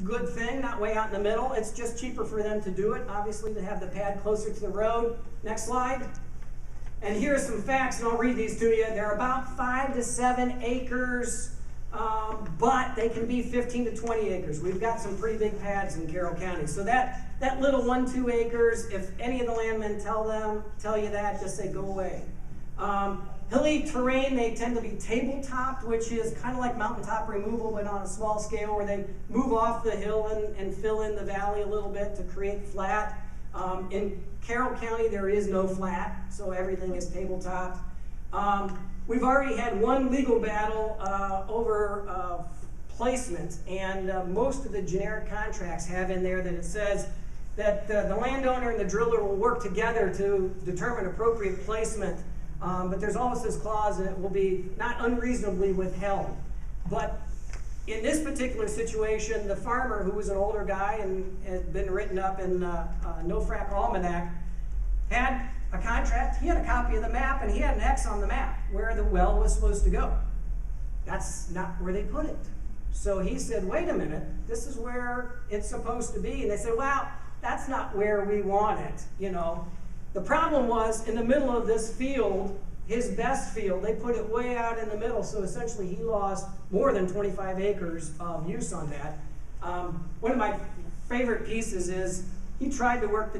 Good thing, not way out in the middle. It's just cheaper for them to do it, obviously, to have the pad closer to the road. Next slide. And here are some facts, and I'll read these to you. They're about 5 to 7 acres, but they can be 15 to 20 acres. We've got some pretty big pads in Carroll County. So that little 1-2 acres, if any of the landmen tell you that, just say go away. Hilly terrain, they tend to be table-topped, which is kind of like mountaintop removal, but on a small scale, where they move off the hill and fill in the valley a little bit to create flat. In Carroll County, there is no flat, so everything is table-topped. We've already had one legal battle over placement, and most of the generic contracts have in there that it says that the landowner and the driller will work together to determine appropriate placement. But there's always this clause that it will be not unreasonably withheld. But in this particular situation, the farmer, who was an older guy and had been written up in No Frack Almanac, had a contract. He had a copy of the map, and he had an X on the map where the well was supposed to go. That's not where they put it. So he said, wait a minute, this is where it's supposed to be. And they said, well, that's not where we want it, you know. The problem was, in the middle of this field, his best field, they put it way out in the middle, so essentially he lost more than 25 acres of use on that. One of my favorite pieces is he tried to work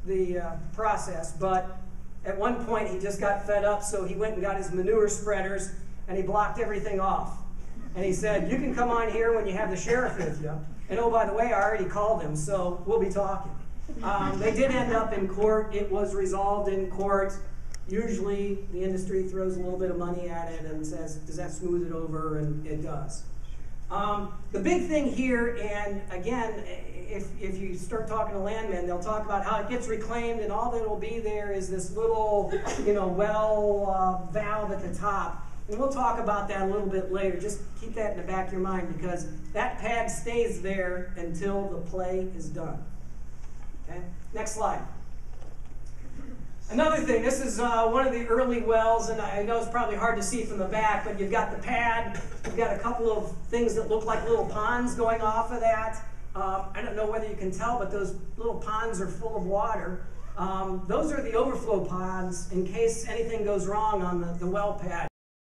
the process, but at one point he just got fed up, so he went and got his manure spreaders and he blocked everything off. And he said, you can come on here when you have the sheriff with you. And oh, by the way, I already called him, so we'll be talking. They did end up in court. It was resolved in court. Usually the industry throws a little bit of money at it and says, does that smooth it over? And it does. The big thing here, and again, if you start talking to landmen, they'll talk about how it gets reclaimed, and all that will be there is this little, well valve at the top. And we'll talk about that a little bit later. Just keep that in the back of your mind, because that pad stays there until the play is done. Okay? Next slide. Another thing, this is one of the early wells, and I know it's probably hard to see from the back, but you've got the pad, you've got a couple of things that look like little ponds going off of that. I don't know whether you can tell, but those little ponds are full of water. Those are the overflow ponds in case anything goes wrong on the well pad.